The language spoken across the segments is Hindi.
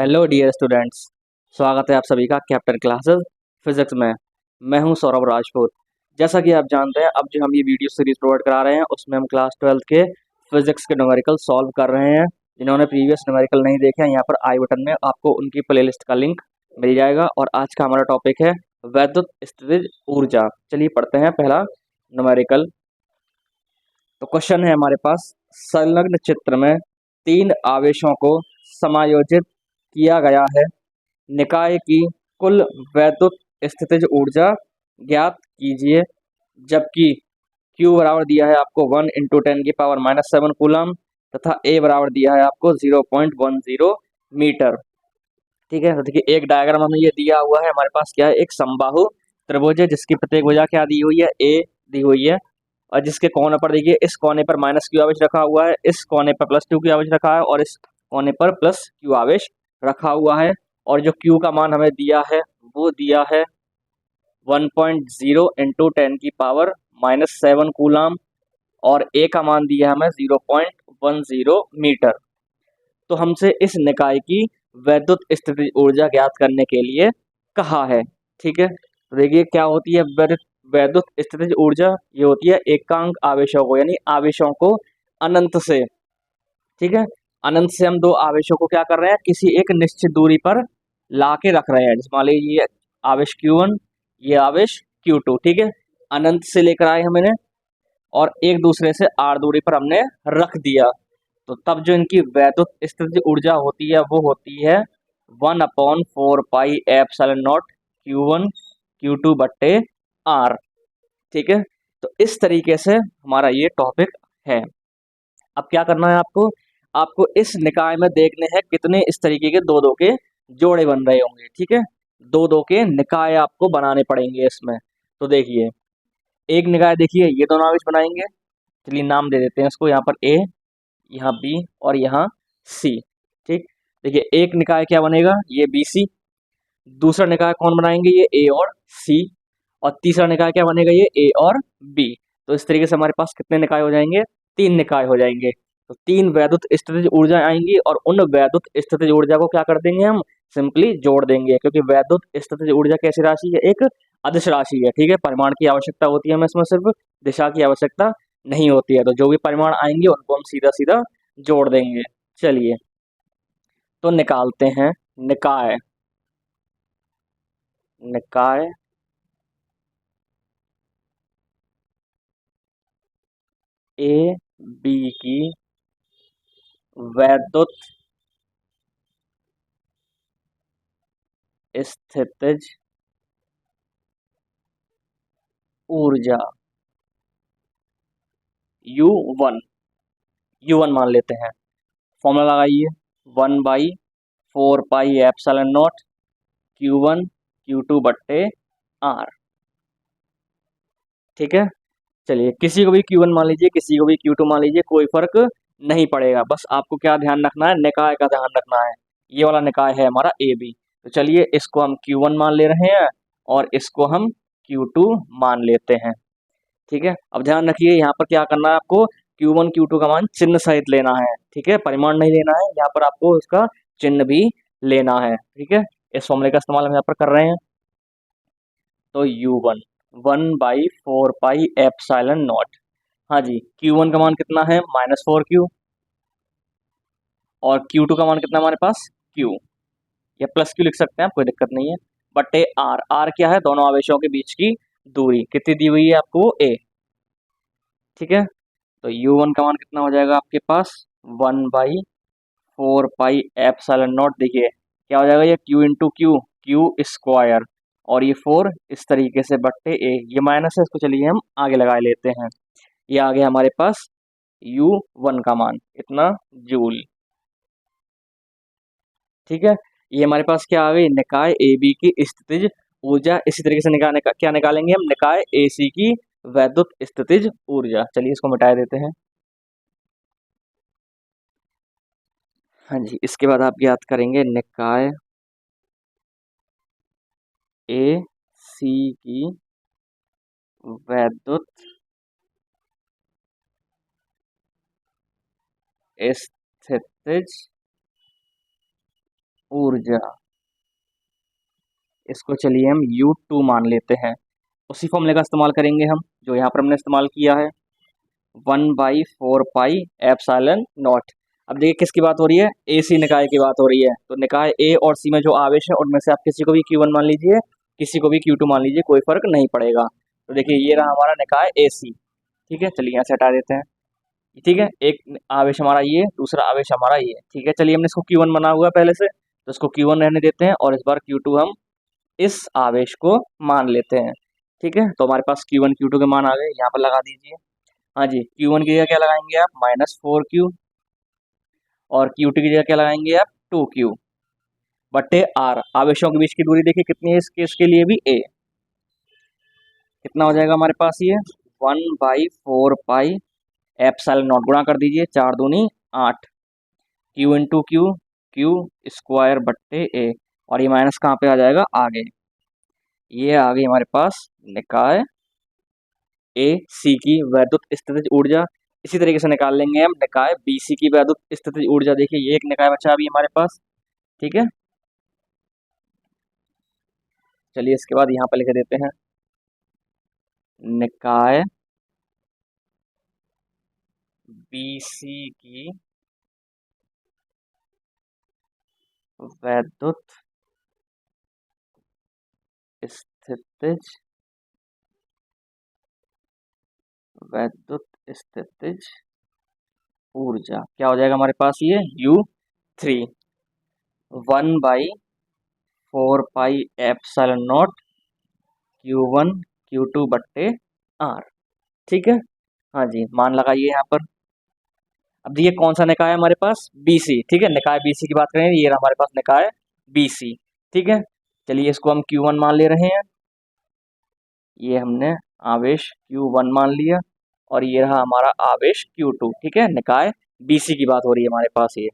Hello dear students. स्वागत है आप सभी का कैप्टन क्लासेस फिजिक्स में। मैं हूं सौरभ राजपूत। जैसा कि आप जानते हैं, अब जो हम ये वीडियो सीरीज प्रोवाइड करा रहे हैं उसमें हम क्लास 12th के फिजिक्स के न्यूमेरिकल सॉल्व कर रहे हैं। जिन्होंने प्रीवियस न्यूमेरिकल नहीं देखे हैं, यहाँ पर आई बटन में आपको उनकी प्लेलिस्ट का लिंक मिल जाएगा। और आज का हमारा टॉपिक है वैद्युत स्थितिज ऊर्जा। चलिए पढ़ते हैं पहला न्यूमेरिकल। तो क्वेश्चन है हमारे पास, संलग्न चित्र में 3 आवेशों को समायोजित किया गया है। निकाय की कुल वैद्युत स्थितिज ऊर्जा ज्ञात कीजिए। जबकि Q बराबर दिया है आपको 1 × 10⁻⁻⁷ कूलम तथा A बराबर दिया है आपको 0.10 मीटर। ठीक है, तो देखिए एक डायग्राम हमें ये दिया हुआ है। हमारे पास क्या है, एक समबाहु त्रिभुज है जिसकी प्रत्येक भुजा क्या दी हुई है, A दी हुई है। और जिसके कोने पर देखिए, इस कोने पर -Q आवेश रखा हुआ है, इस कोने पर +2Q आवेश रखा है और इस कोने पर +Q आवेश रखा हुआ है। और जो Q का मान हमें दिया है वो दिया है 1.0 × 10⁻⁻7 कूलम और A का मान दिया है हमें 0.10 मीटर। तो हमसे इस निकाय की वैद्युत स्थितिज ऊर्जा ज्ञात करने के लिए कहा है। ठीक है, तो देखिए क्या होती है वैद्युत स्थितिज ऊर्जा। ये होती है एकांक आवेशों को, यानी आवेशों को अनंत से, ठीक है, अनंत से हम 2 आवेशों को क्या कर रहे हैं, किसी एक निश्चित दूरी पर ला के रख रहे हैं। जैसे मान लीजिए ये आवेश Q1, ये आवेश Q2, ठीक है, अनंत से लेकर आए हमने और एक दूसरे से r दूरी पर हमने रख दिया। तो तब जो इनकी वैद्युत स्थितिज ऊर्जा होती है वो होती है 1/4πε0 Q1 Q2 बट्टे R। ठीक है, तो इस तरीके से हमारा ये टॉपिक है। अब क्या करना है आपको, आपको इस निकाय में देखने हैं कितने इस तरीके के 2-2 के जोड़े बन रहे होंगे। ठीक है, 2-2 के निकाय आपको बनाने पड़ेंगे इसमें। तो देखिए एक निकाय, देखिए ये दोनों आवेश बनाएंगे। चलिए नाम दे देते हैं इसको, यहाँ पर A, यहाँ B और यहाँ C। ठीक, देखिए एक निकाय क्या बनेगा, ये BC। दूसरा निकाय कौन बनाएंगे, ये A और C। और तीसरा निकाय क्या बनेगा, ये A और B। तो इस तरीके से हमारे पास कितने निकाय हो जाएंगे, 3 निकाय हो जाएंगे। तो 3 वैद्युत स्थितिज ऊर्जा आएंगी और उन वैद्युत स्थितिज ऊर्जा को क्या कर देंगे, हम सिंपली जोड़ देंगे। क्योंकि वैद्युत स्थितिज ऊर्जा कैसी राशि है, एक अदिश राशि है। ठीक है, परिमाण की आवश्यकता होती है हमें इसमें, सिर्फ दिशा की आवश्यकता नहीं होती है। तो जो भी परिमाण आएंगे उनको हम सीधा सीधा जोड़ देंगे। चलिए तो निकालते हैं निकाय। निकाय ए बी की वैद्युत स्थितिज ऊर्जा U1, U1 मान लेते हैं। फॉर्मूला लगाइए, 1/4πε0 Q1 Q2 बट्टे R। ठीक है, चलिए किसी को भी Q1 मान लीजिए, किसी को भी Q2 मान लीजिए, कोई फर्क नहीं पड़ेगा। बस आपको क्या ध्यान रखना है, निकाय का ध्यान रखना है। ये वाला निकाय है हमारा AB। तो चलिए इसको हम Q1 मान ले रहे हैं और इसको हम Q2 मान लेते हैं। ठीक है, अब ध्यान रखिए यहाँ पर क्या करना है आपको, Q1 Q2 का मान चिन्ह सहित लेना है। ठीक है, परिमाण नहीं लेना है, यहाँ पर आपको उसका चिन्ह भी लेना है। ठीक है, इस फॉर्मूले का इस्तेमाल हम यहाँ पर कर रहे हैं। तो U1 1/4πε0। हाँ जी, Q1 का मान कितना है, -4Q। और Q2 का मान कितना हमारे पास, Q, या +Q लिख सकते हैं आप, कोई दिक्कत नहीं है। बटे R, R क्या है, दोनों आवेशों के बीच की दूरी कितनी दी हुई है आपको, A। ठीक है, तो U1 का मान कितना हो जाएगा आपके पास, 1/4πε0। देखिए क्या हो जाएगा, ये Q into Q, Q square, और ये 4 इस तरीके से बट्टे A। ये माइनस है, इसको चलिए हम आगे लगा लेते हैं। ये आ गया हमारे पास U1 का मान इतना जूल। ठीक है, ये हमारे पास क्या आ गई, निकाय AB की स्थितिज ऊर्जा। इसी तरीके से क्या निकालेंगे हम, निकाय AC की वैद्युत स्थितिज ऊर्जा। चलिए इसको मिटा देते हैं। हाँ जी, इसके बाद आप याद करेंगे निकाय AC की वैद्युत स्थितिज ऊर्जा, इसको चलिए हम U2 मान लेते हैं। उसी फॉर्मूले का इस्तेमाल करेंगे हम जो यहाँ पर हमने इस्तेमाल किया है, 1/4 पाई एप्सिलॉन नॉट। अब देखिए किसकी बात हो रही है, AC निकाय की बात हो रही है। तो निकाय A और C में जो आवेश है उनमें से आप किसी को भी Q1 मान लीजिए, किसी को भी Q2 मान लीजिए, कोई फर्क नहीं पड़ेगा। तो देखिए ये रहा हमारा निकाय AC। ठीक है, चलिए यहाँ से हटा देते हैं। ठीक है, एक आवेश हमारा ये, दूसरा आवेश हमारा ये। ठीक है, चलिए हमने इसको Q1 बना हुआ है पहले से, तो इसको Q1 रहने देते हैं और इस बार Q2 हम इस आवेश को मान लेते हैं। ठीक है, तो हमारे पास Q1 Q2 के मान आ गए, यहाँ पर लगा दीजिए। हाँ जी, Q1 की जगह क्या लगाएंगे आप, -4Q, और Q2 की जगह क्या लगाएंगे आप, 2Q बटे R। आवेशों के बीच की दूरी देखिए कितनी है इस केस के लिए भी, A। कितना हो जाएगा हमारे पास ये, 1/4 पाई एप्सिलॉन नॉट, गुणा कर दीजिए, 4 दूनी 8, Q into Q, Q square बट्टे A। और ये माइनस कहाँ पे आ जाएगा, आगे। ये आ गई हमारे पास निकाय AC की वैद्युत स्थितिज ऊर्जा। इसी तरीके से निकाल लेंगे हम निकाय BC की वैद्युत स्थितिज ऊर्जा। देखिए ये एक निकाय बचा अभी हमारे पास। ठीक है, चलिए इसके बाद यहाँ पर लिख देते हैं निकाय BC की वैद्युत स्थितिज वैद्युत स्थितिज ऊर्जा क्या हो जाएगा हमारे पास, ये U3, 1/4 pi epsilon not Q1 Q2 बट्टे R। ठीक है, हाँ जी, मान लगाइए यहाँ पर। अब देखिए कौन सा निकाय है हमारे पास, BC। ठीक है, निकाय BC की बात करें, ये रहा हमारे पास निकाय BC। ठीक है, चलिए इसको हम Q1 मान ले रहे हैं। ये हमने आवेश Q1 मान लिया और ये रहा हमारा आवेश Q2। ठीक है, निकाय BC की बात हो रही है हमारे पास ये।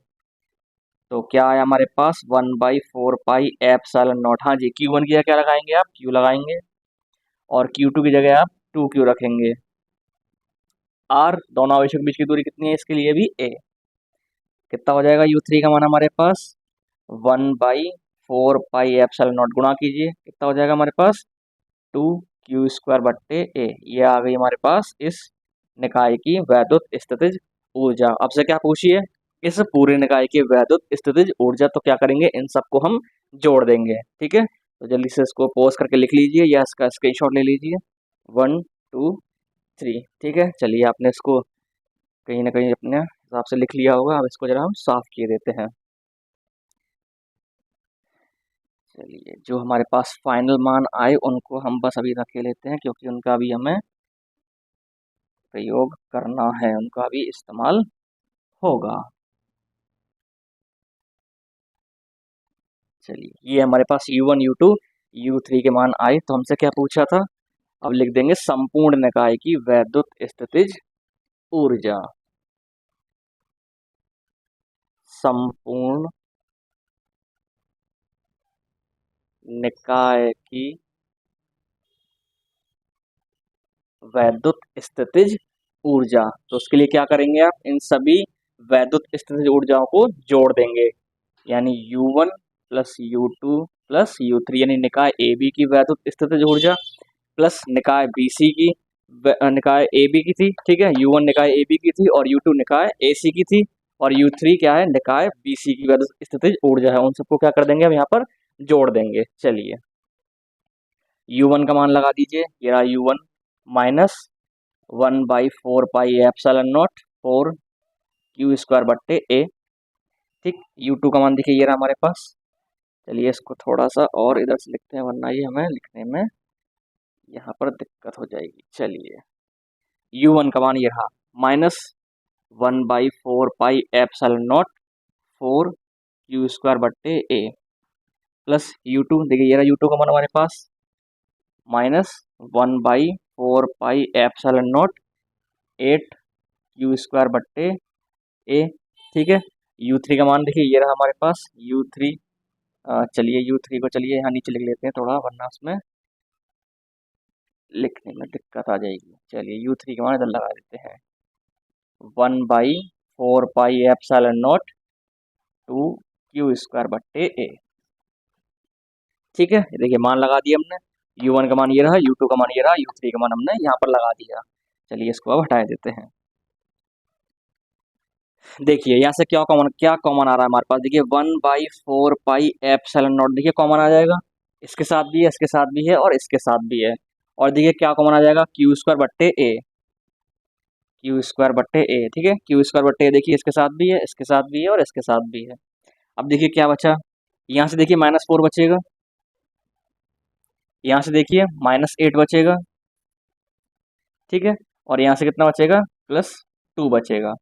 तो क्या आया हमारे पास, 1/4 पाई एप्सिलॉन नॉट। हाँ जी, Q1 की जगह क्या लगाएंगे आप, Q लगाएंगे, और Q2 की जगह आप 2Q रखेंगे। R, दोनों आवेशों के बीच की दूरी कितनी है इसके लिए भी, A। कितना हो जाएगा U3 का मान हमारे पास, 1/4 पाई एप्सिलॉन नॉट, गुणा कीजिए, कितना हो जाएगा हमारे पास, 2Q स्क्वायर बट्टे A। ये आ गई हमारे पास इस निकाय की वैद्युत स्थितिज ऊर्जा। अब से क्या पूछिए, इस पूरे निकाय की वैद्युत स्थितिज ऊर्जा। तो क्या करेंगे, इन सबको हम जोड़ देंगे। ठीक है, तो जल्दी से इसको पॉज करके लिख लीजिए या इसका स्क्रीनशॉट ले लीजिए, 1 2 3। ठीक है, चलिए आपने इसको कहीं ना कहीं अपने हिसाब से लिख लिया होगा। अब इसको जरा हम साफ किए देते हैं। चलिए जो हमारे पास फाइनल मान आए उनको हम बस अभी रखे लेते हैं, क्योंकि उनका भी हमें प्रयोग करना है, उनका भी इस्तेमाल होगा। चलिए ये हमारे पास U1 U2 U3 के मान आए, तो हमसे क्या पूछा था। अब लिख देंगे संपूर्ण निकाय की वैद्युत स्थितिज ऊर्जा। संपूर्ण निकाय की वैद्युत स्थितिज ऊर्जा। तो उसके लिए क्या करेंगे आप, इन सभी वैद्युत स्थितिज ऊर्जाओं को जोड़ देंगे, यानी U1 plus U2 plus U3, यानी निकाय AB की वैद्युत स्थितिज ऊर्जा प्लस निकाय BC की, निकाय AB की थी। ठीक है, U1 निकाय AB की थी और U2 निकाय AC की थी, और U3 क्या है, निकाय BC की वैद्युत स्थितिज ऊर्जा है। उन सबको क्या कर देंगे हम यहाँ पर जोड़ देंगे। चलिए U1 का मान लगा दीजिए, ये रहा U1 -1/4 pi epsilon not 4Q square बट्टे A। ठीक, U2 का मान देखिए ये रहा हमारे पास। चलिए इसको थोड़ा सा और इधर से लिखते हैं, वरना ये हमें लिखने में यहाँ पर दिक्कत हो जाएगी। चलिए U1 का मान ये रहा, -1/4 pi epsilon not 4Q square बट्टे A, प्लस U2, देखिए ये रहा U2 का मान हमारे पास, -1/4 pi epsilon not 8Q square बट्टे A। ठीक है, U3 का मान देखिए ये रहा हमारे पास U3। चलिए U3 को चलिए यहाँ नीचे लिख लेते हैं थोड़ा, वरना उसमें लिखने में दिक्कत आ जाएगी। चलिए U3 का मान इधर लगा देते हैं, 1/4 pi epsilon not 2 Q square बट्टे ए। ठीक है, देखिए मान लगा दिया हमने, u1 का मान ये रहा, u2 का मान ये रहा, u3 का मान हमने यहाँ पर लगा दिया। चलिए इसको अब हटा देते हैं। देखिए यहाँ से क्या कॉमन आ रहा है हमारे पास, देखिए 1/4 पाई एप्सिलॉन नॉट, देखिए कॉमन आ जाएगा, इसके साथ भी है, इसके साथ भी है और इसके साथ भी है। और देखिए क्या कॉमन आ जाएगा, क्यू स्क्वायर बट्टे ए, क्यू स्क्वायर बट्टे ए। ठीक है, क्यू स्क्वायर बट्टे ए, देखिए इसके साथ भी है, इसके साथ भी है और इसके साथ भी है। अब देखिए क्या बचा, यहाँ से देखिए -4 बचेगा, यहाँ से देखिए -8 बचेगा। ठीक है, और यहाँ से कितना बचेगा, +2 बचेगा।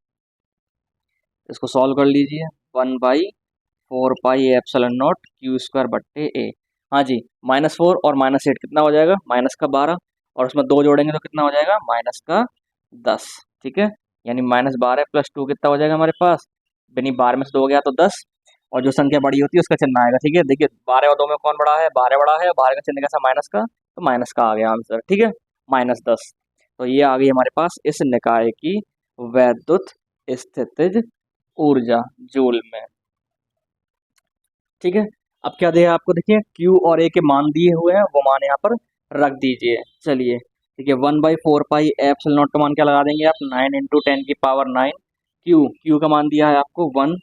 इसको सॉल्व कर लीजिए, 1/4 pi epsilon not Q square बट्टे ए। हाँ जी, -4 और -8 कितना हो जाएगा, -12, और उसमें 2 जोड़ेंगे तो कितना हो जाएगा, -10। ठीक है, यानी -12 + 2 कितना हो जाएगा हमारे पास, यानी 12 में से 2 गया तो 10, और जो संख्या बड़ी होती है उसका चिन्ह आएगा। ठीक है, देखिए 12 और 2 में कौन बड़ा है, 12 बड़ा है, 12 का चिन्ह कैसा, माइनस का, तो माइनस का आ गया आंसर। ठीक है, -10। तो ये आ गई हमारे पास इस निकाय की वैद्युत स्थितिज ऊर्जा जूल में। ठीक है, अब क्या दिया आपको, देखिए Q और A के मान दिए हुए हैं, वो मान यहाँ पर रख दीजिए। चलिए देखिए 1/4 पाई एप्सिलॉन नॉट का मान क्या लगा देंगे आप, 9 × 10⁹ Q का मान दिया है आपको 1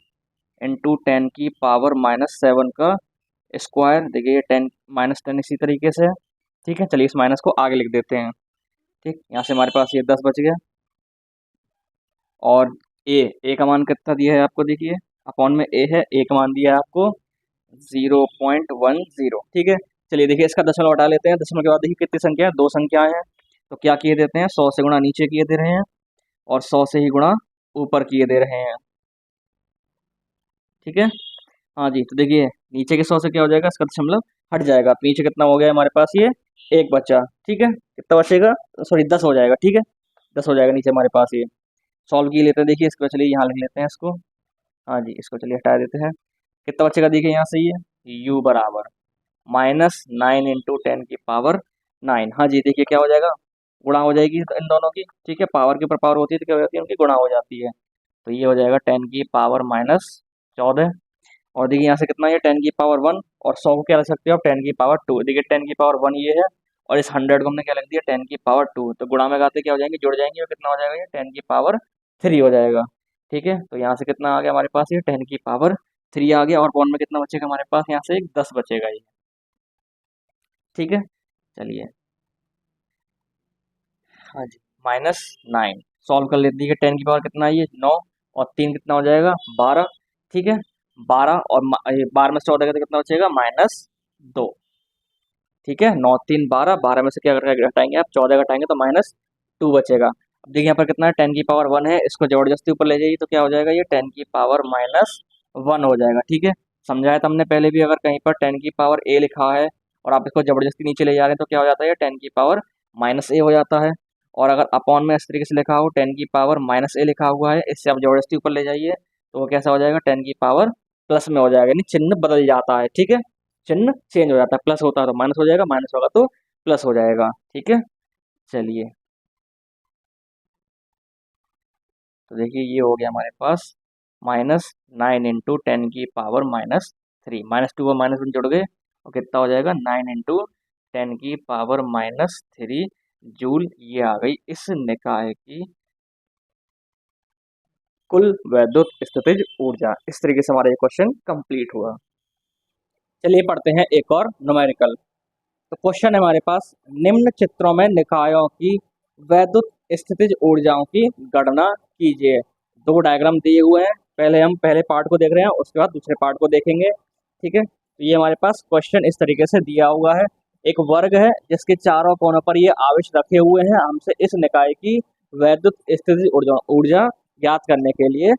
× 10⁻⁻7 का स्क्वायर, देखिए 10 -10 इसी तरीके से। ठीक है, चलिए इस माइनस को आगे लिख देते हैं। ठीक, यहाँ से हमारे पास ये 10 बच गया, और ए का मान कितना दिया है आपको, देखिए अपॉन में ए है, ए का मान दिया है आपको 0.10। ठीक है, चलिए देखिए इसका दशमलव हटा लेते हैं, दशमलव के बाद देखिए कितनी संख्या है, 2 संख्याएं हैं, तो क्या किए देते हैं, 100 से गुणा नीचे किए दे रहे हैं और 100 से ही गुणा ऊपर किए दे रहे हैं। ठीक है, हाँ जी, तो देखिए नीचे के 100 से क्या हो जाएगा, इसका दशमलव हट जाएगा, तो नीचे कितना हो गया हमारे पास, ये 1 बचा। ठीक है, कितना बचेगा, सॉरी 10 हो जाएगा। ठीक है, 10 हो जाएगा नीचे हमारे पास ये। सॉल्व किए लेते हैं, देखिए इसको, चलिए यहाँ लिख लेते हैं इसको। हाँ जी, इसको चलिए हटा देते हैं, कितना बचेगा, देखिए यहाँ से ये u बराबर -9 × 10⁻9। हाँ जी, देखिए क्या हो जाएगा, गुणा हो जाएगी इन दोनों की। ठीक है, पावर के ऊपर पावर होती है तो क्या हो जाती है, उनकी गुणा हो जाती है, तो ये हो जाएगा 10⁻14। और देखिए यहाँ से कितना है, 10⁻1, और 100 को क्या रख सकते हो आप, 10⁻2। देखिए 10⁻1 ये है, और इस 100 को हमने क्या लिख दिया, 10⁻2, तो गुणा में गाते क्या हो जाएंगे, जुड़ जाएंगे, और कितना हो जाएगा, ये 10⁻3 हो जाएगा। ठीक है, तो यहाँ से कितना आ गया हमारे पास, ये 10⁻3 आ गया, और पॉन में कितना बचेगा हमारे पास, यहाँ से एक 10 बचेगा ये। ठीक है, चलिए हाँ जी, -9 सॉल्व कर लेते हैं, 10 की पावर कितना है, ये 9, और 3 कितना हो जाएगा, 12। ठीक है, 12 और 12 में से 14 का तो कितना बचेगा, -2। ठीक है, 9 3 12, 12 में से क्या करके घटाएंगे आप, 14 घटाएंगे तो -2 बचेगा। अब देखिए यहाँ पर कितना है, 10⁻1 है, इसको जबरदस्ती ऊपर ले जाइए तो क्या हो जाएगा, ये 10⁻1 हो जाएगा। ठीक है, समझाया था हमने पहले भी, अगर कहीं पर 10⁻A लिखा है और आप इसको जबरदस्ती नीचे ले जा रहे हैं तो क्या हो जाता है, 10⁻A हो जाता है। और अगर अपॉन में इस तरीके से लिखा हो, 10⁻A लिखा हुआ है, इससे आप जबरदस्ती ऊपर ले जाइए तो वो कैसा हो जाएगा, 10 में हो जाएगा, यानी चिन्ह बदल जाता है। ठीक है, चिन्ह चेंज हो जाता है, प्लस होता है तो माइनस हो जाएगा, माइनस होगा तो प्लस हो जाएगा। ठीक है, चलिए तो देखिए ये हो गया हमारे पास -9 × 10⁻3, -2 और -1 जुड़ गए और कितना हो जाएगा, 9 × 10⁻3 जूल। ये आ गई इस निकाय की कुल वैद्युत स्थितिज ऊर्जा। इस तरीके से हमारा ये क्वेश्चन कंप्लीट हुआ। चलिए पढ़ते हैं एक और न्यूमेरिकल। तो क्वेश्चन है हमारे पास, निम्न चित्रों में निकायों की वैद्युत स्थितिज ऊर्जाओं की गणना कीजिए। 2 डायग्राम दिए हुए हैं, पहले हम पहले पार्ट को देख रहे हैं, उसके बाद दूसरे पार्ट को देखेंगे। ठीक है, तो ये हमारे पास क्वेश्चन इस तरीके से दिया हुआ है, एक वर्ग है जिसके चारों कोनों पर ये आवेश रखे हुए हैं, हमसे इस निकाय की वैद्युत स्थितिज ऊर्जा ज्ञात करने के लिए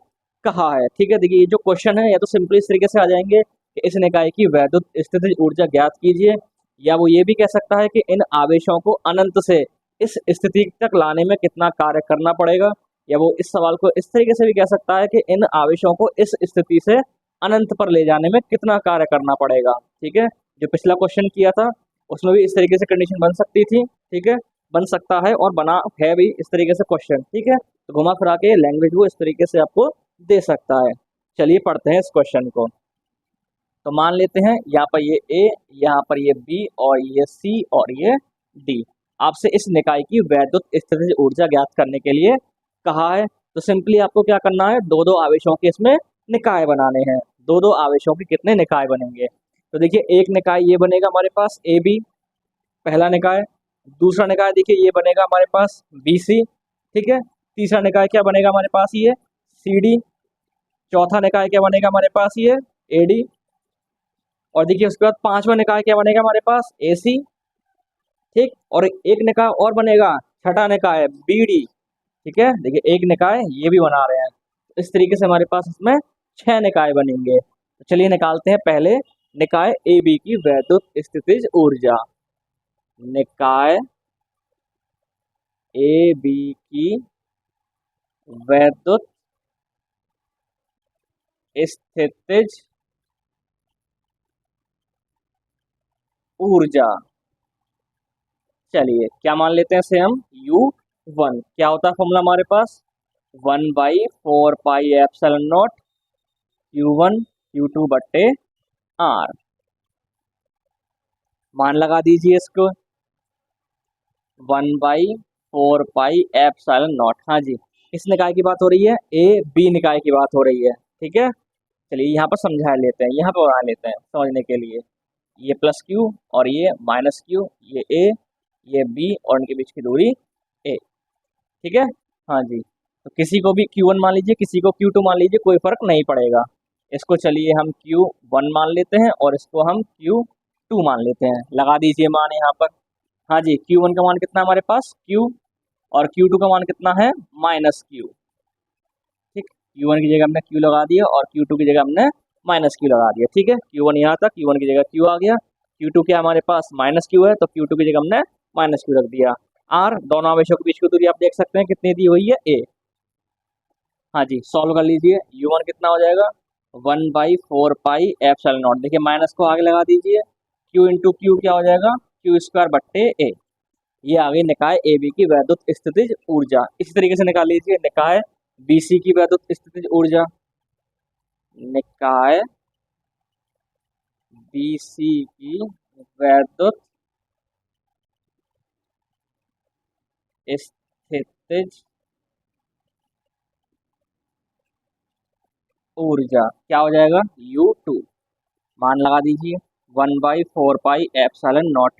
कहा है। ठीक है, देखिए ये जो क्वेश्चन है या तो सिंपली इस तरीके से आ जाएंगे कि इस निकाय की वैद्युत स्थितिज ऊर्जा ज्ञात कीजिए, या वो ये भी कह सकता है कि इन आवेशों को अनंत से इस स्थिति तक लाने में कितना कार्य करना पड़ेगा, या वो इस सवाल को इस तरीके से भी कह सकता है कि इन आवेशों को इस स्थिति से अनंत पर ले जाने में कितना कार्य करना पड़ेगा। ठीक है, जो पिछला क्वेश्चन किया था उसमें भी इस तरीके से कंडीशन बन सकती थी। ठीक है, बन सकता है और बना है भी इस तरीके से क्वेश्चन। ठीक है, तो घुमा फिरा के लैंग्वेज वो इस तरीके से आपको दे सकता है। चलिए पढ़ते हैं इस क्वेश्चन को। तो मान लेते हैं यहाँ पर ये ए, यहाँ पर ये बी और ये सी और ये डी। आपसे इस निकाय की वैद्युत स्थितिज ऊर्जा ज्ञात करने के लिए कहा है। तो सिंपली आपको क्या करना है, दो दो आवेशों के इसमें निकाय बनाने हैं। दो दो आवेशों के कितने निकाय बनेंगे, तो देखिए एक निकाय ये बनेगा हमारे पास ए बी, पहला निकाय। दूसरा निकाय देखिए ये बनेगा हमारे पास बी सी, ठीक है। तीसरा निकाय क्या बनेगा हमारे पास, ये सी डी। चौथा निकाय क्या बनेगा हमारे पास, ये ए डी। और देखिए उसके बाद पांचवा निकाय क्या बनेगा हमारे पास, ए सी, ठीक। और एक निकाय और बनेगा, छठा निकाय बी डी, ठीक है। देखिए एक निकाय ये भी बना रहे हैं। इस तरीके से हमारे पास इसमें 6 निकाय बनेंगे। तो चलिए निकालते हैं पहले निकाय ए बी की वैद्युत स्थितिज ऊर्जा। निकाय ए बी की वैद्युत स्थितिज ऊर्जा। चलिए क्या मान लेते हैं इसे हम U1। क्या होता है फॉर्मूला हमारे पास, 1/4 pi epsilon not Q1 Q2 बट्टे R। मान लगा दीजिए इसको, 1/4 पाई एप्सिलॉन नॉट। हाँ जी, किस निकाय की बात हो रही है, ए बी निकाय की बात हो रही है, ठीक है। चलिए यहाँ पर समझा लेते हैं, यहाँ पर बना लेते हैं समझने के लिए। ये प्लस क्यू और ये माइनस क्यू, ये ए ये बी और इनके बीच की दूरी ए, ठीक है। हाँ जी, तो किसी को भी Q1 मान लीजिए, किसी को Q2 मान लीजिए, कोई फर्क नहीं पड़ेगा। इसको चलिए हम Q1 मान लेते हैं और इसको हम Q2 मान लेते हैं। लगा दीजिए मान यहाँ पर। हाँ जी, Q1 का मान कितना हमारे पास Q, और Q2 का मान कितना है माइनस Q, ठीक। Q1 की जगह हमने Q लगा दिया और Q2 की जगह हमने माइनस Q लगा दिया, ठीक है। Q1 यहाँ था, Q1 की जगह Q आ गया। Q2 क्या हमारे पास माइनस Q है, तो Q2 की जगह हमने माइनस Q रख दिया। R दोनों आवेशों के बीच की दूरी आप देख सकते हैं कितनी दी हुई है, A। हाँ जी, सॉल्व कर लीजिए। U1 कितना हो जाएगा, 1/4 पाई एप्सिलॉन नॉट। देखिए माइनस को आगे लगा दीजिए, Q इंटू क्यू क्या हो जाएगा, Q² बट्टे A। ये आ गई निकाय ए बी की वैद्युत स्थितिज ऊर्जा। इसी तरीके से निकाल लीजिए निकाय बी सी की वैद्युत स्थितिज ऊर्जा। निकाय बी सी की वैद्युत स्थितिज ऊर्जा क्या हो जाएगा, U2। मान लगा दीजिए, 1/4 पाई एप्सिलॉन नॉट।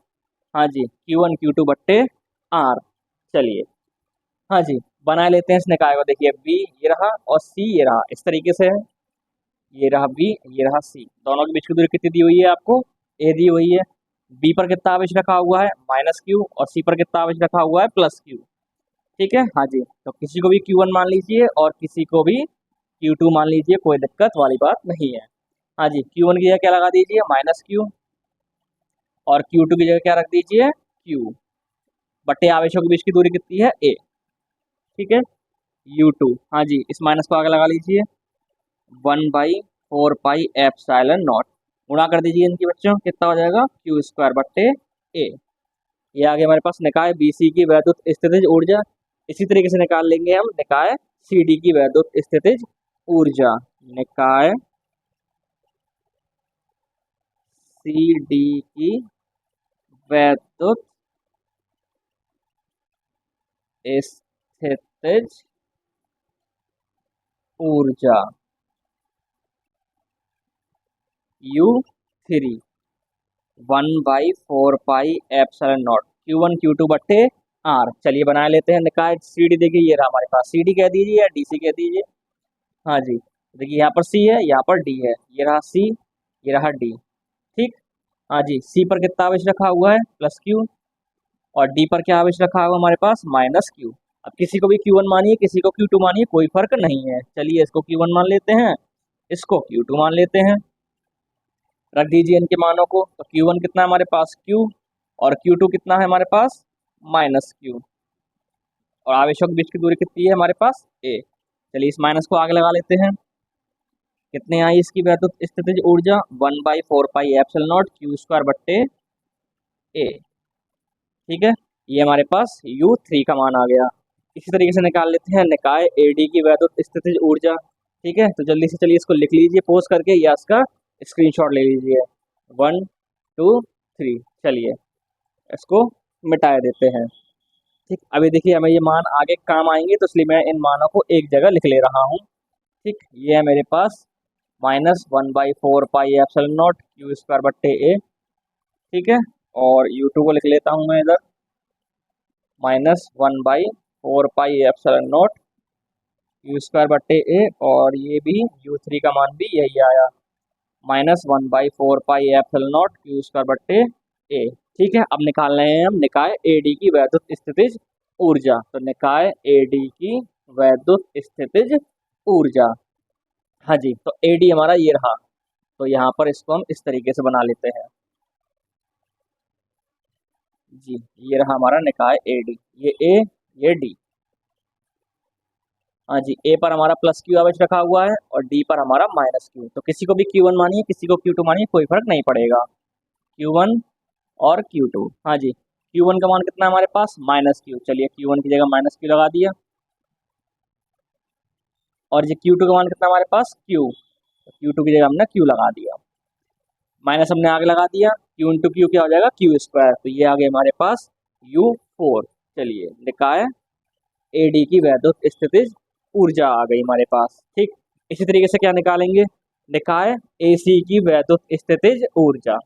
हाँ जी, Q1 Q2 बट्टे R। चलिए हाँ जी, बना लेते हैं इस निकाय को। देखिए बी ये रहा और सी ये रहा, इस तरीके से है। ये रहा बी, ये रहा सी, दोनों के बीच की दूरी कितनी दी हुई है आपको, ए दी हुई है। बी पर कितना आवेश रखा हुआ है माइनस क्यू, और सी पर कितना आवेश रखा हुआ है प्लस क्यू, ठीक है। हाँ जी, तो किसी को भी Q1 मान लीजिए और किसी को भी Q2 मान लीजिए, कोई दिक्कत वाली बात नहीं है। हाँ जी, Q1 की जगह क्या लगा दीजिए माइनस क्यू, और Q2 की जगह क्या रख दीजिए Q, बट्टे आवेशों के बीच की दूरी कितनी है A, ठीक है। U2, हाँ जी, इस माइनस को आगे लगा लीजिए, 1/4 पाई एप्सिलॉन नॉट। गुणा कर दीजिए इनकी बच्चों, कितना हो जाएगा Q² बट्टे A। ये आगे हमारे पास निकाय BC की वैद्युत स्थितिज ऊर्जा। इसी तरीके से निकाल लेंगे हम निकाय CD की वैद्युत स्थितिज ऊर्जा। निकाय CD की वैद्युत स्थितिज ऊर्जा U3, 1/4 pi epsilon not Q1 Q2 बट्टे R। चलिए बना लेते हैं निकाय CD। देखिए ये रहा हमारे पास, CD कह दीजिए या DC कह दीजिए। हाँ जी, देखिए यहाँ पर C है, यहाँ पर D है, ये रहा C, ये रहा D, ठीक। हाँ जी, C पर कितना आवेश रखा हुआ है प्लस Q, और D पर क्या आवेश रखा हुआ हमारे पास माइनस Q। अब किसी को भी Q1 मानिए, किसी को Q2 मानिए, कोई फर्क नहीं है। चलिए इसको Q1 मान लेते हैं, इसको Q2 मान लेते हैं। रख दीजिए इनके मानों को, तो Q1 कितना है हमारे पास Q, और Q2 कितना है हमारे पास माइनस Q, और आवेशों के बीच की दूरी कितनी है हमारे पास A। चलिए इस माइनस को आगे लगा लेते हैं, कितने आई इसकी वैद्युत स्थितिज ऊर्जा, 1/4 पाई एप्सिलॉन नॉट Q² बट्टे A, ठीक है। ये हमारे पास U3 का मान आ गया। इसी तरीके से निकाल लेते हैं निकाय AD की वैद्युत स्थितिज ऊर्जा, ठीक है। तो जल्दी से चलिए इसको लिख लीजिए पोज करके, या इसका स्क्रीनशॉट ले लीजिए। 1 2 3। चलिए इसको मिटा देते हैं। ठीक, अभी देखिए हमें ये मान आगे काम आएंगे, तो इसलिए मैं इन मानों को एक जगह लिख ले रहा हूँ। ठीक, ये है मेरे पास -1/4 pi epsilon not Q square बट्टे ए। ठीक है, और U2 को लिख लेता हूँ मैं इधर -1/4 pi epsilon not Q square बट्टे ए, और ये भी U3 का मान भी यही आया -1/4 pi epsilon not Q square बट्टे ए। ठीक है, अब निकाल रहे हैं हम निकाय AD की वैद्युत स्थितिज ऊर्जा। तो निकाय AD की वैद्युत स्थितिज ऊर्जा, हाँ जी, तो AD हमारा ये रहा। तो यहाँ पर इसको हम इस तरीके से बना लेते हैं जी। ये रहा हमारा निकाय AD, ये A ये D। हाँ जी, A पर हमारा प्लस क्यू आवेश रखा हुआ है और D पर हमारा माइनस क्यू। तो किसी को भी Q1 मानिए, किसी को Q2 मानिए, कोई फर्क नहीं पड़ेगा। Q1 और Q2, हाँ जी। Q1 का मान कितना है हमारे पास माइनस क्यू। चलिए Q1 की जगह माइनस क्यू लगा दिया, और ये Q2 का मान कितना हमारे पास Q, तो Q2 की जगह हमने Q लगा दिया, माइनस हमने आगे लगा दिया। Q इंटू क्यू क्या हो जाएगा क्यू स्क्वायर, तो ये आ गया हमारे पास U4। चलिए निकाय AD की वैद्युत स्थितिज ऊर्जा आ गई हमारे पास। ठीक, इसी तरीके से क्या निकालेंगे, निकाय AC की वैद्युत स्थितिज ऊर्जा।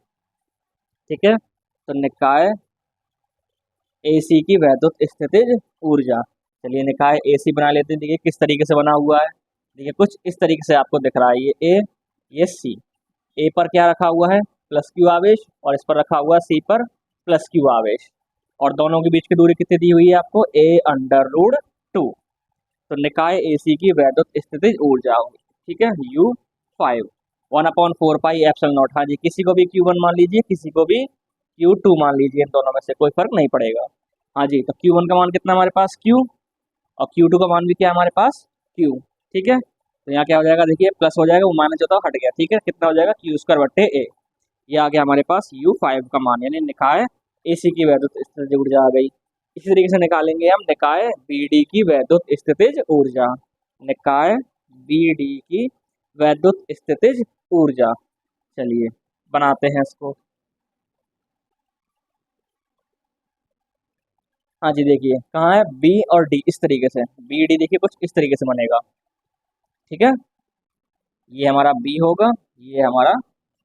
ठीक है, तो निकाय AC की वैद्युत स्थितिज ऊर्जा। चलिए निकाय AC बना लेते हैं। देखिए किस तरीके से बना हुआ है, देखिए कुछ इस तरीके से आपको दिख रहा है। ये A ये C, A पर क्या रखा हुआ है प्लस क्यू आवेश, और इस पर रखा हुआ है C पर प्लस क्यू आवेश, और दोनों के बीच की दूरी कितनी दी हुई है आपको A√2। तो निकाय AC की वैद्युत स्थितिज ऊर्जा होगी, ठीक है, U5 1/4 पाई एप्सिलॉन नॉट। हाँ जी, किसी को भी Q1 मान लीजिए, किसी को भी Q2 मान लीजिए, इन दोनों में से कोई फर्क नहीं पड़ेगा। हाँ जी, तो Q1 का मान कितना हमारे पास Q, और Q2 का मान भी क्या है हमारे पास Q। ठीक है, तो यहाँ क्या हो जाएगा, देखिए प्लस हो जाएगा, वो माइनस होता हट गया। ठीक है, कितना हो जाएगा क्यू स्क्वायर बट्टे ए। ये आ गया हमारे पास U5 का मान, यानी निकाय AC की वैद्युत स्थितिज ऊर्जा आ गई। इसी तरीके से निकालेंगे हम निकाय BD की वैद्युत स्थितिज ऊर्जा। निकाय BD की वैद्युत स्थितिज ऊर्जा, चलिए बनाते हैं इसको। हाँ जी, देखिए कहाँ है B और D, इस तरीके से BD देखिए कुछ इस तरीके से बनेगा। ठीक है, ये हमारा B होगा, ये हमारा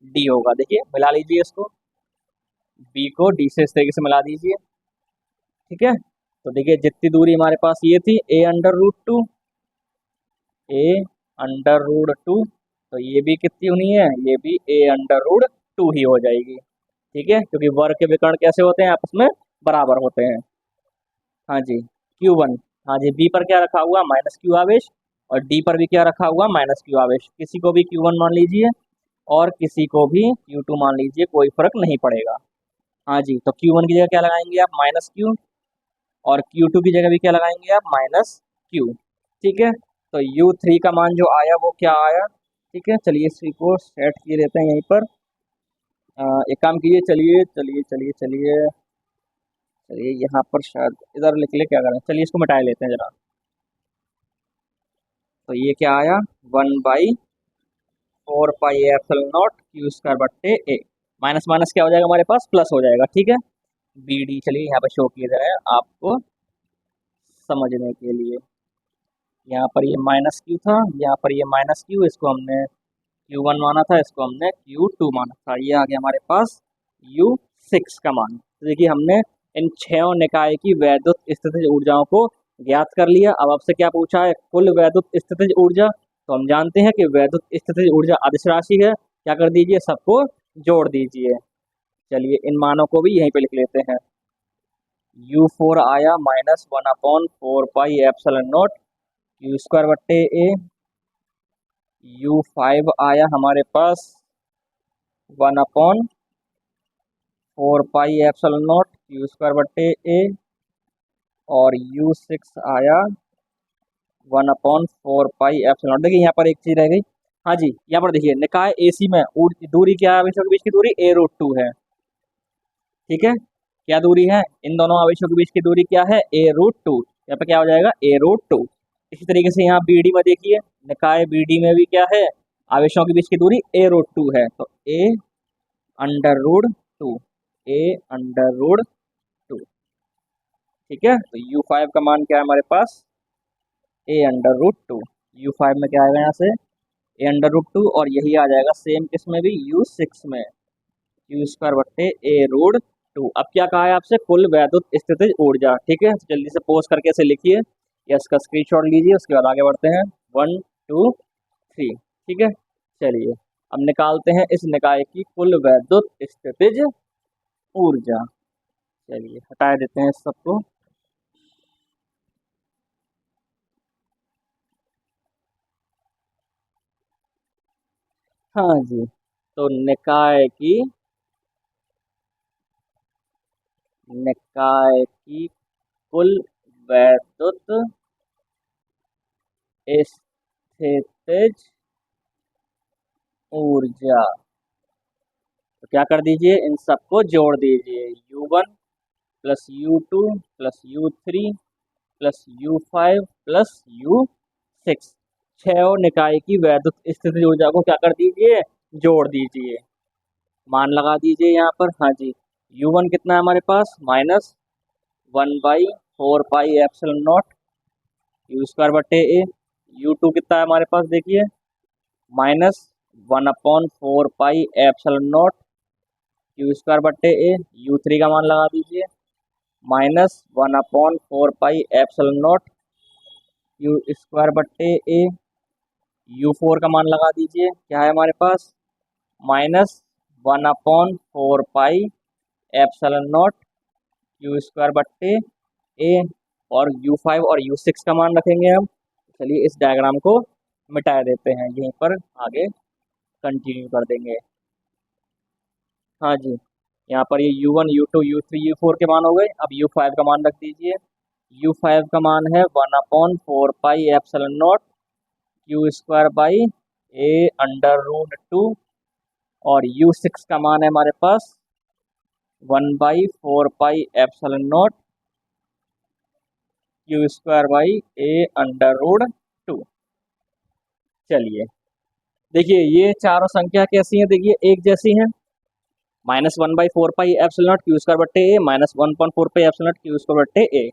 D होगा। देखिए मिला लीजिए इसको, B को D से इस तरीके से मिला दीजिए। ठीक है, तो देखिए जितनी दूरी हमारे पास ये थी A√2, A√2, तो ये भी कितनी होनी है, ये भी A√2 ही हो जाएगी। ठीक है, क्योंकि वर्ग के विकर्ण कैसे होते हैं आपस में बराबर होते हैं। हाँ जी, Q1, हाँ जी, B पर क्या रखा हुआ माइनस क्यू आवेश, और D पर भी क्या रखा हुआ माइनस क्यू आवेश। किसी को भी Q1 मान लीजिए और किसी को भी Q2 मान लीजिए, कोई फर्क नहीं पड़ेगा। हाँ जी, तो Q1 की जगह क्या लगाएंगे आप माइनस क्यू, और Q2 की जगह भी क्या लगाएंगे आप माइनस क्यू। ठीक है, तो U3 का मान जो आया वो क्या आया। ठीक है, चलिए इसी को सेट किए लेते हैं यहीं पर। एक काम कीजिए, चलिए चलिए चलिए चलिए चलिए यहाँ पर शायद इधर लिख ले, क्या करें, चलिए इसको मिटा लेते हैं जरा। तो ये क्या आया 1/4 pi epsilon not Q square बट्टे ए। माइनस माइनस क्या हो जाएगा हमारे पास प्लस हो जाएगा। ठीक है, BD चलिए यहाँ पर शो किया जाए आपको समझने के लिए। यहाँ पर ये माइनस क्यू था, यहाँ पर ये माइनस क्यू, इसको हमने Q1 माना था, इसको हमने Q2 माना था। ये आ गया हमारे पास U6 का मान। तो देखिए हमने इन छह निकाय की वैद्युत स्थितिज ऊर्जाओं को ज्ञात कर लिया। अब आपसे क्या पूछा है, कुल वैद्युत स्थितिज ऊर्जा। तो हम जानते हैं कि वैद्युत स्थितिज ऊर्जा अदिश राशि है। क्या कर दीजिए, सबको जोड़ दीजिए। चलिए इन मानों को भी यहीं पे लिख लेते हैं। U4 आया -1/4 pi epsilon not Q square बट्टे ए। U5 आया हमारे पास 1/4 pi epsilon not Q square बट्टे ए, और U6 आया 1/4 पाई एप्सिलॉन। देखिए यहाँ पर एक चीज रह गई, हाँ जी, यहाँ पर देखिए निकाय AC में दूरी क्या है, आवेशों के बीच की दूरी A√2 है। ठीक है, क्या दूरी है, इन दोनों आवेशों के बीच की दूरी क्या है A√2। यहाँ पे क्या हो जाएगा A√2। इसी तरीके से यहाँ BD में देखिए, निकाय BD में भी क्या है आवेशों के बीच की दूरी a√2 है, तो a√2, a√2। ठीक है, तो u5 का मान क्या है हमारे पास, a√2। u5 में क्या आएगा यहाँ से, a√2, और यही आ जाएगा सेम किसमें भी, u6 में, u² बट्टे a√2। अब क्या कहा है आपसे, कुल वैद्युत स्थितिज ऊर्जा। ठीक है, तो जल्दी से पोज करके इसे लिखिए या इसका स्क्रीनशॉट लीजिए, उसके बाद आगे बढ़ते हैं। 1 2 3। ठीक है, चलिए अब निकालते हैं इस निकाय की कुल वैद्युत स्थितिज ऊर्जा। चलिए हटा देते हैं इस सबको। हाँ जी, तो निकाय की कुल वैद्युत स्थितिज ऊर्जा, तो क्या कर दीजिए, इन सबको जोड़ दीजिए, u1 plus u2 plus u3 plus u5 plus u6। छह और निकाय की वैद्युत स्थितिज ऊर्जा को क्या कर दीजिए, जोड़ दीजिए, मान लगा दीजिए यहाँ पर। हाँ जी, u1 कितना है हमारे पास, -1/4πε0 u² बट्टे a। u2 कितना है हमारे पास, देखिए -1/4πε0 u² बट्टे a। u3 का मान लगा दीजिए, -1/4πε0 u² बट्टे a। u4 का मान लगा दीजिए, क्या है हमारे पास, -1/4πε0 u² बट्टे a। और u5 और u6 का मान रखेंगे हम। चलिए इस डायग्राम को मिटा देते हैं, यहीं पर आगे कंटिन्यू कर देंगे। हाँ जी, यहाँ पर ये u1 u2 u3 u4 के मान हो गए। अब u5 का मान रख दीजिए, u5 का मान है 1/4πε0 u² बाई a√2। और u6 का मान है हमारे पास 1/4πε0 u² बाई a√2। चलिए देखिए ये चारों संख्या कैसी हैं, देखिए एक जैसी हैं, -1/4πε0 q² बट्टे a, -1/4πε0 q² बट्टे a।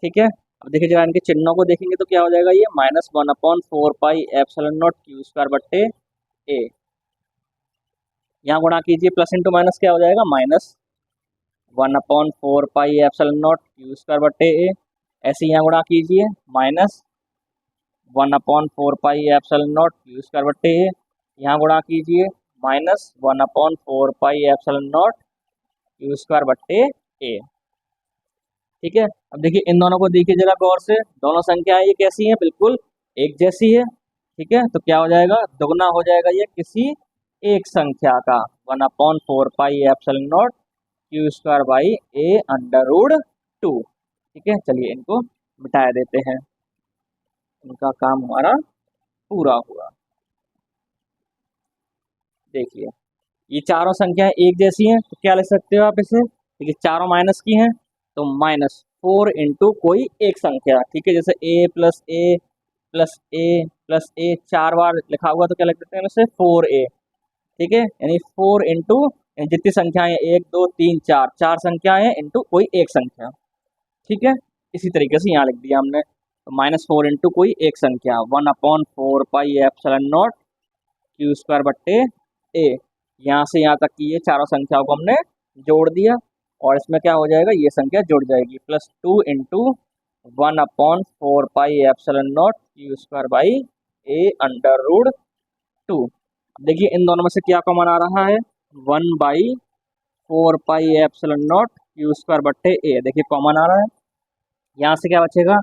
ठीक है, अब देखिए जरा इनके चिन्हों को देखेंगे तो क्या हो जाएगा, ये -1/4πε0 q² बट्टे a। यहाँ गुणा कीजिए, प्लस इंटू माइनस क्या हो जाएगा, -1/4πε0 q² बट्टे a। ऐसे यहाँ गुणा कीजिए, -1/4πε0 q² बट्टे a। यहाँ गुणा कीजिए, -1/4πε0 q² बट्टे a। ठीक है, अब देखिए इन दोनों को देखिए जरा गौर से, दोनों संख्याएं ये कैसी हैं, बिल्कुल एक जैसी है। ठीक है, तो क्या हो जाएगा, दोगुना हो जाएगा ये किसी एक संख्या का, 1/4πε0 q² बाई a√2। ठीक है, चलिए इनको मिटा देते हैं, इनका काम हमारा पूरा हुआ। देखिए ये चारों संख्याएं एक जैसी हैं, तो क्या लिख सकते हो आप इसे, देखिए चारों माइनस की हैं, तो -4 इंटू कोई एक संख्या। ठीक है, जैसे a plus a plus a plus a 4 बार लिखा हुआ, तो क्या लिख सकते हैं इसे, 4a। ठीक है, यानी 4 इंटू जितनी संख्याएं 1 2 3 4, चार संख्याएं हैं इंटू कोई एक संख्या। ठीक है, इसी तरीके से यहाँ लिख दिया हमने, तो -4 इंटू कोई एक संख्या, 1/4πε0 q² बट्टे a। यहाँ से यहाँ तक की ये चारों संख्याओं को हमने जोड़ दिया, और इसमें क्या हो जाएगा, ये संख्या जुड़ जाएगी, +2 इंटू 1/4πε0 q² बाई a√2। देखिए इन दोनों में से क्या कॉमन आ रहा है, 1/4πε0 q² बट्टे a। देखिए कॉमन आ रहा है, यहाँ से क्या बचेगा,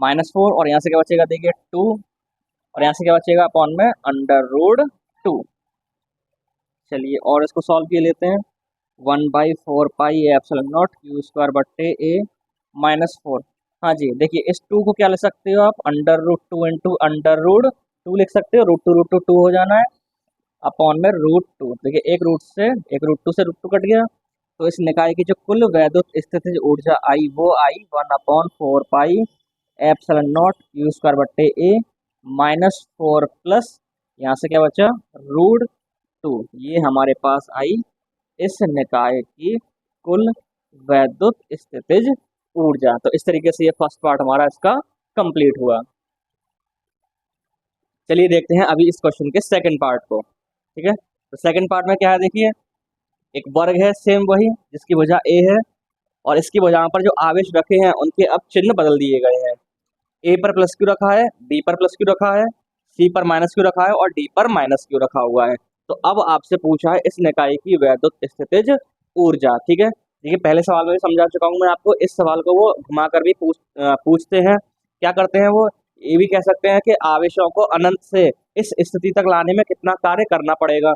-4, और यहाँ से क्या बचेगा, देखिए 2, और यहाँ से क्या बचेगा, अपॉन में √2। चलिए और इसको सॉल्व किए लेते हैं, 1/4πε0 q² बट्टे a -4। हाँ जी, देखिए इस 2 को क्या लिख सकते हो आप, √2 इंटू √2 लिख सकते हो, √2 हो जाना है, अपॉन में √2। देखिए एक रूट से √2 कट गया, तो इस निकाय की जो कुल वैद्युत स्थितिज ऊर्जा आई वो आई 1/4πε0 q² बट्टे a -4 प्लस यहाँ से क्या बचा, √2, ये हमारे पास आई इस निकाय की कुल वैद्युत स्थितिज ऊर्जा। तो इस तरीके से ये फर्स्ट पार्ट हमारा इसका कंप्लीट हुआ। चलिए देखते हैं अभी इस क्वेश्चन के सेकंड पार्ट को। ठीक है, तो सेकंड पार्ट में क्या है, देखिए एक वर्ग है सेम वही जिसकी भुजा ए है, और इसकी भुजा पर जो आवेश रखे हैं उनके अब चिन्ह बदल दिए गए हैं। ए पर प्लस क्यू रखा है, बी पर प्लस क्यू रखा है, सी पर माइनस क्यू रखा है और डी पर माइनस क्यू रखा हुआ है। तो अब आपसे पूछा है इस निकाय की वैद्युत स्थितिज ऊर्जा। ठीक है, देखिए पहले सवाल में भी समझा चुका हूँ मैं आपको, इस सवाल को वो घुमा कर भी पूछते हैं। क्या करते हैं वो, ये भी कह सकते हैं कि आवेशों को अनंत से इस स्थिति तक लाने में कितना कार्य करना पड़ेगा।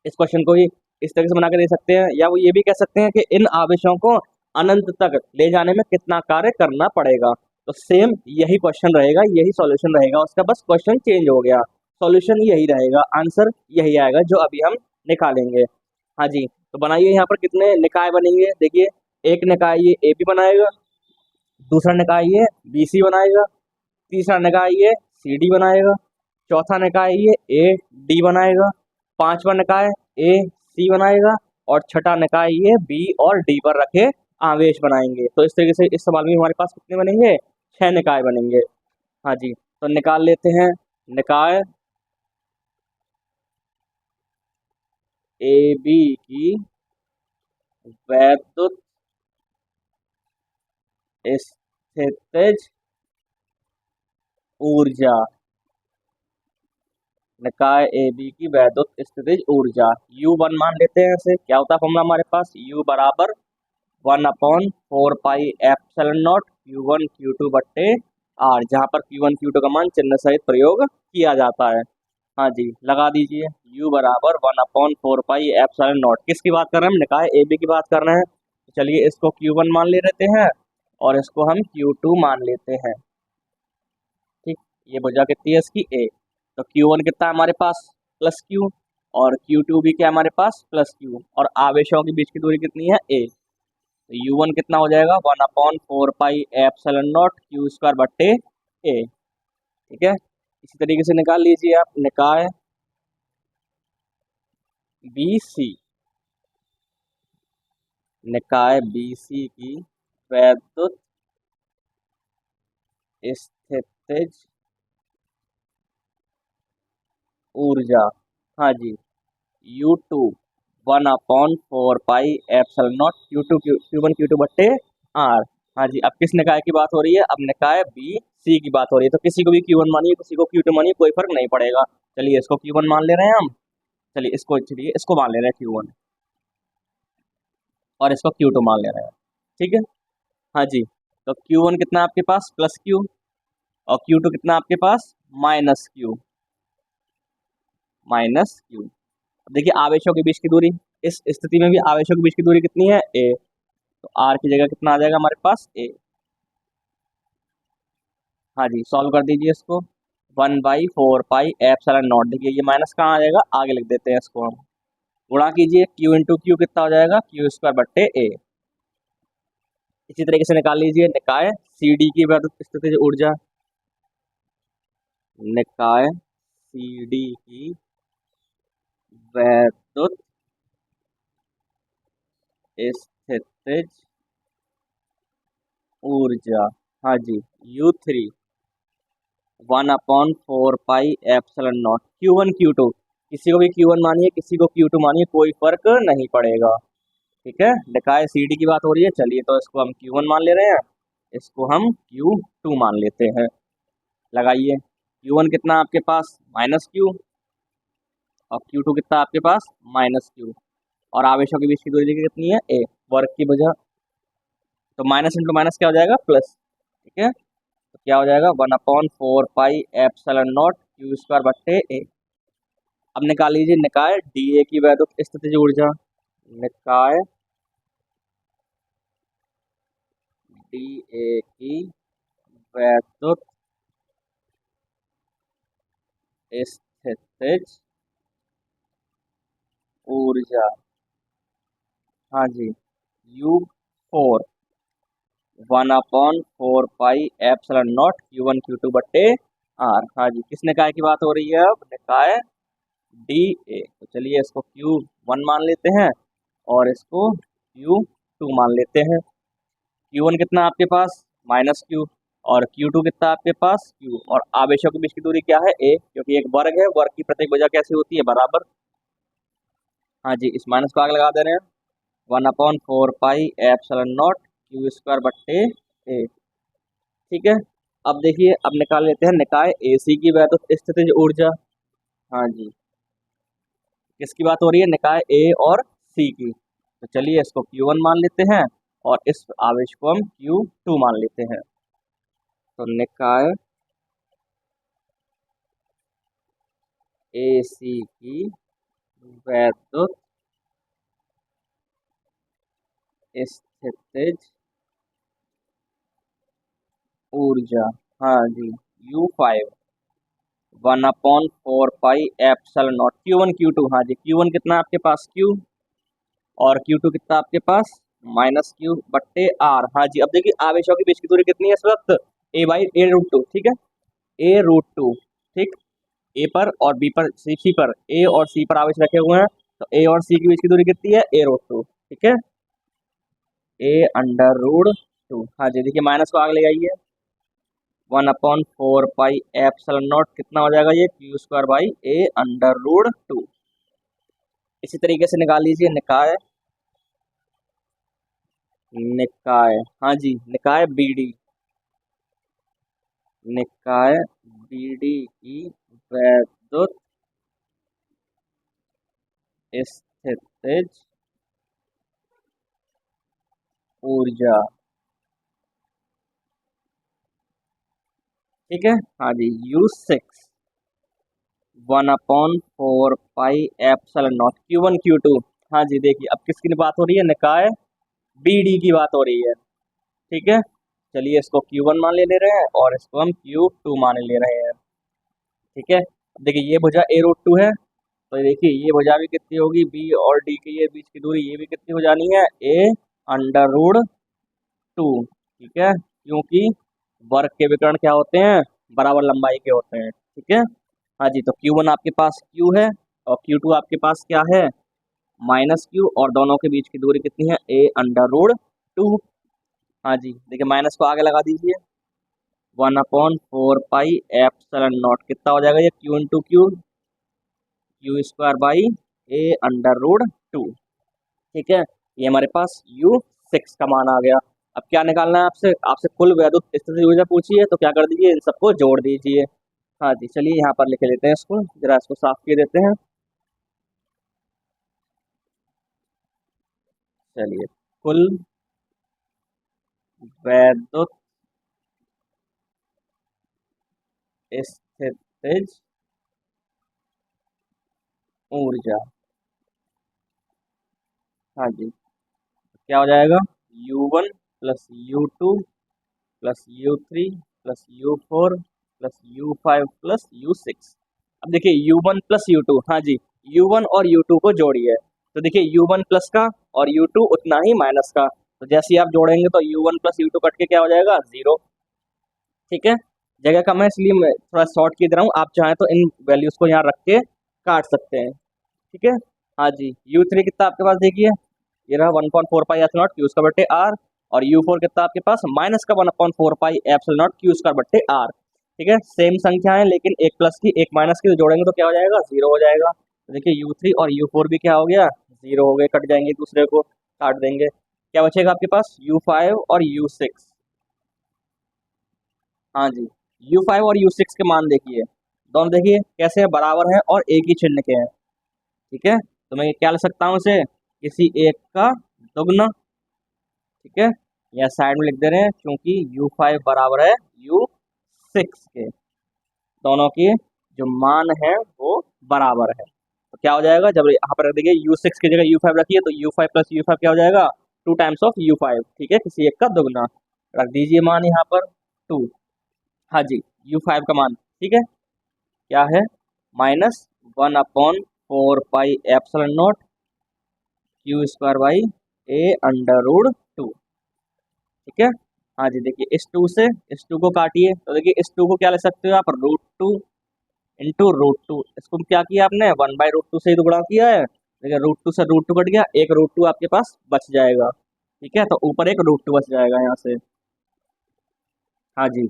इस क्वेश्चन को ही इस तरह से बना के दे सकते हैं, या वो ये भी कह सकते हैं कि इन आवेशों को अनंत तक ले जाने में कितना कार्य करना पड़ेगा। तो सेम यही क्वेश्चन रहेगा, यही सॉल्यूशन रहेगा उसका, बस क्वेश्चन चेंज हो गया, सॉल्यूशन यही रहेगा, आंसर यही आएगा जो अभी हम निकालेंगे। हाँ जी, तो बनाइए, यहाँ पर कितने निकाय बनेंगे, देखिए एक निकाय ये ए बी बनाएगा, दूसरा निकाय ये बी सी बनाएगा, तीसरा निकाय ये सी डी बनाएगा, चौथा निकाय ये ए डी बनाएगा, पांचवा निकाय ए सी बनाएगा, और छठा निकाय ये बी और डी पर रखे आवेश बनाएंगे। तो इस तरीके से इस सवाल में हमारे पास कितने बनेंगे, 6 निकाय बनेंगे। हाँ जी, तो निकाल लेते हैं। निकाय ए बी की वैद्युत स्थितिज ऊर्जा, निकाय ए बी की वैद्युत स्थितिज ऊर्जा, U1 मान लेते हैं इसे। क्या होता है फॉर्मूला हमारे पास, U बराबर 1/4πε0 Q1 Q2 बट्टे R, जहाँ पर Q1 Q2 का मान चिन्ह सहित प्रयोग किया जाता है। हाँ जी, लगा दीजिए, U बराबर 1/4πε0। किसकी बात कर रहे हैं हम, निकाय ए बी की बात कर रहे हैं। तो चलिए इसको Q1 मान ले लेते हैं और इसको हम Q2 मान लेते हैं। ठीक, ये भुजा कितनी है इसकी, ए। तो Q1 कितना है हमारे पास, प्लस Q, और Q2 भी क्या है हमारे पास, प्लस Q, और आवेशों के बीच की दूरी कितनी है, ए। तो U1 कितना हो जाएगा, 1/4πε0 क्यू स्क्वायर बट्टे ए। ठीक है, इसी तरीके से निकाल लीजिए आप निकाय बी सी, निकाय बी सी की वैद्युत स्थितिज ऊर्जा। हाँ जी, U2 1/4πε0 Q1 Q2 बट्टे R। हाँ जी, अब किस निकाय की बात हो रही है, अब निकाय बी सी की बात हो रही है। तो किसी को भी Q1 मानिए, किसी को Q2 मानिए, कोई फर्क नहीं पड़ेगा। चलिए इसको Q1 मान ले रहे हैं हम, चलिए इसको मान ले रहे हैं Q1, और इसको Q2 मान ले रहे हैं। ठीक है, हाँ जी, तो Q1 कितना है आपके पास, प्लस Q, और Q2 कितना है आपके पास, माइनस Q, माइनस Q। अब देखिए आवेशों के बीच की दूरी, इस स्थिति में भी आवेशों के बीच की दूरी कितनी है, a। तो r की जगह कितना आ जाएगा हमारे पास, a। हाँ जी, सॉल्व कर दीजिए इसको, 1/4πε0। देखिए ये माइनस कहाँ आ जाएगा, आगे लिख देते हैं इसको हम, गुणा कीजिए, q इंटू क्यू कितना हो जाएगा, क्यू स्क्वायर बट्टे ए। इसी तरीके से निकाल लीजिए निकाय सी डी की वैद्युत स्थितिज ऊर्जा, निकाय सी डी की वैद्युत स्थितिज ऊर्जा। हाँ जी, U3 1/4πε0 Q1 Q2, किसी को भी Q1 मानिए, किसी को Q2 मानिए, कोई फर्क नहीं पड़ेगा। ठीक है, निकाय सी डी की बात हो रही है, चलिए तो इसको हम Q1 मान ले रहे हैं, इसको हम Q2 मान लेते हैं। लगाइए, Q1 कितना आपके पास, माइनस Q, और Q2 कितना आपके पास, माइनस Q, और आवेशों के बीच की दूरी देखिए कितनी है, a। वर्ग की वजह, तो माइनस इंटू माइनस क्या हो जाएगा, प्लस। ठीक है, तो क्या हो जाएगा, 1/4πε0 क्यू स्क्वायर बट्टे ए। अब निकाल लीजिए निकाय डी ए की वैद्युत स्थितिज ऊर्जा, निकाय डी ए की वैद्युत स्थितिज ऊर्जा। हाँ जी, U4 1/4πε0 Q1 Q2 बट्टे आर। हाँ जी, किस निकाय की बात हो रही है? अब निकाय डी ए। तो चलिए इसको क्यू वन मान लेते हैं और इसको क्यू टू मान लेते हैं। क्यू वन कितना आपके पास? Minus Q. और क्यू टू कितना आपके पास? क्यू। और आवेशों के बीच की दूरी क्या है? ए, क्योंकि एक वर्ग है, वर्ग की प्रत्येक भुजा कैसी होती है? बराबर। हाँ जी, इस माइनस को आगे लगा दे रहे हैं। 1/4 pi epsilon not Q square बट्टे ए। ठीक है। अब देखिए, अब निकाल लेते हैं निकाय ए सी की वैद्युत स्थितिज ऊर्जा। हाँ जी, किसकी बात हो रही है? निकाय ए और सी की। तो चलिए इसको क्यू वन मान लेते हैं और इस आवेश को हम क्यू टू मान लेते हैं। तो निकाय ए सी की वैद्युत स्थितिज ऊर्जा। हाँ जी, U5 1/4 pi epsilon not Q one Q two. हाँ जी, क्यू वन कितना आपके पास? क्यू। और क्यू टू कितना आपके पास? माइनस क्यू बट्टे आर। हाँ जी, अब देखिए आवेशों के बीच की दूरी कितनी है इस वक्त? A/√2। ठीक है, A√2। ठीक, ए पर और बी पर, सी पर, ए और सी पर आवेश रखे हुए हैं। तो ए और सी के बीच की दूरी कितनी है? A√2। ठीक है, A√2। हाँ जी, देखिए माइनस को आगे ले आइए। 1/4 पाई एप्सिलॉन नॉट कितना हो जाएगा? ये क्यू स्क्वायर बाई A√2। इसी तरीके से निकाल लीजिए निकाय, निकाय, हाँ जी, निकाय बीडी, निकाय बीडी की वैद्युत स्थितिज ऊर्जा। ठीक है, हाँ जी, U6 1/4 pi epsilon not Q one Q two. हाँ जी, देखिए अब किसकी बात हो रही है? निकाय बीडी की बात हो रही है। ठीक है, चलिए इसको क्यू वन मान ले रहे हैं और इसको हम क्यू टू मान ले रहे हैं। ठीक है, अब देखिए ये भुजा A√2 है, तो देखिए ये भुजा भी कितनी होगी? बी और डी के ये बीच की दूरी ये भी कितनी हो जानी है? A√2। ठीक है, क्योंकि वर्ग के विकर्ण क्या होते हैं? बराबर लंबाई के होते हैं। ठीक है, हाँ जी, तो क्यू वन आपके पास क्यू है और क्यू टू आपके पास क्या है? Minus Q. और दोनों के बीच की दूरी कितनी है? A√2। हाँ जी, देखिए माइनस को आगे लगा दीजिए। 1/4 पाई एप्सिलॉन नॉट कितना हो जाएगा? ये Q into Q, Q square by A√2। ठीक है, ये हमारे पास U6 का मान आ गया। अब क्या निकालना है आपसे? आपसे कुल वैद्युत स्थितिज ऊर्जा पूछी है, तो क्या कर दीजिए? इन सबको जोड़ दीजिए। हाँ जी, चलिए यहाँ पर लिख लेते हैं इसको, जरा इसको साफ किए देते हैं। चलिए, कुल वैद्युत स्थितिज ऊर्जा। हाँ जी, क्या हो जाएगा? U1 plus U2 plus U3 plus U4 plus U5 plus U6। अब देखिए U1 प्लस U2। हाँ जी, U1 और U2 को जोड़िए। तो देखिए U1 प्लस का और U2 उतना ही माइनस का। तो जैसे ही आप जोड़ेंगे तो U1 प्लस U2 कट के क्या हो जाएगा? 0। ठीक है, जगह कम है इसलिए मैं थोड़ा शॉर्ट की दे रहा हूँ। आप चाहें तो इन वैल्यूज को यहाँ रख के काट सकते हैं। ठीक है, हाँ जी, U3 कितना आपके पास? देखिए ये रहा 1/4 pi epsilon not Q square बट्टे आर। और U4 कितना आपके पास? माइनस का 1/4 pi epsilon not Q square बट्टे आर। ठीक है, सेम संख्या है लेकिन एक प्लस की एक माइनस की, तो जोड़ेंगे तो क्या हो जाएगा? 0 हो जाएगा। तो देखिए U3 और U4 भी क्या हो गया? 0 हो गए, कट जाएंगे, दूसरे को काट देंगे। क्या बचेगा आपके पास? U5 और U6। हाँ जी, U5 और U6 के मान देखिए, दोनों देखिए कैसे हैं? बराबर हैं और एक ही चिन्ह के हैं। ठीक है, तो मैं क्या लिख सकता हूँ इसे? किसी एक का दुगना। ठीक है, या साइड में लिख दे रहे हैं क्योंकि U5 बराबर है U6 के, दोनों के जो मान है वो बराबर है। तो क्या हो जाएगा? जब यहाँ पर रख देंगे U6 की जगह U5 रखिए, तो U5 प्लस U5 क्या हो जाएगा? 2 टाइम्स ऑफ U5। ठीक है, किसी एक का दुगना रख दीजिए मान यहाँ पर 2। हाँ जी, U5 का मान ठीक है क्या है? Minus 1/4 pi epsilon not Q square by A√2। ठीक है, हाँ जी, देखिए इस टू को काटिए तो देखिए इस टू को क्या लिख सकते हो आप, √2 इंटू √2। इसको क्या किया आपने, 1/√2 से ही तो गुणा किया है। देखिए √2 से √2 कट गया, एक √2 आपके पास बच जाएगा। ठीक है, तो ऊपर एक √2 बच जाएगा यहाँ से। हाँ जी,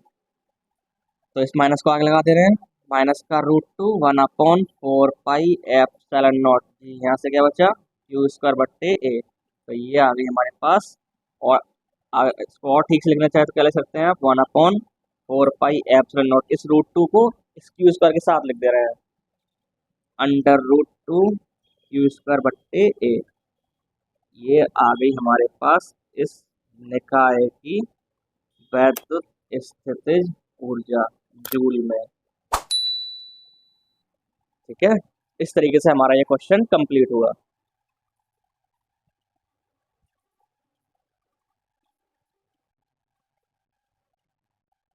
तो इस माइनस को आगे लगा दे रहे हैं। माइनस का √2 1/4 पाई जी, यहाँ से क्या बचा, क्यू स्क्वायर बट्टे ए। तो ये आ गई हमारे पास। और इसको और ठीक से लिखना चाहे तो क्या लिख सकते हैं आप, 1/4 पाई इस √2 को इस क्यू स्क्वायर के साथ लिख दे रहे हैं, √2 क्यू स्क्वायर बट्टे ए। ये आ गई हमारे पास इस निकाय की वैद्युत स्थितिज ऊर्जा जूल में। ठीक है, इस तरीके से हमारा ये क्वेश्चन कंप्लीट हुआ।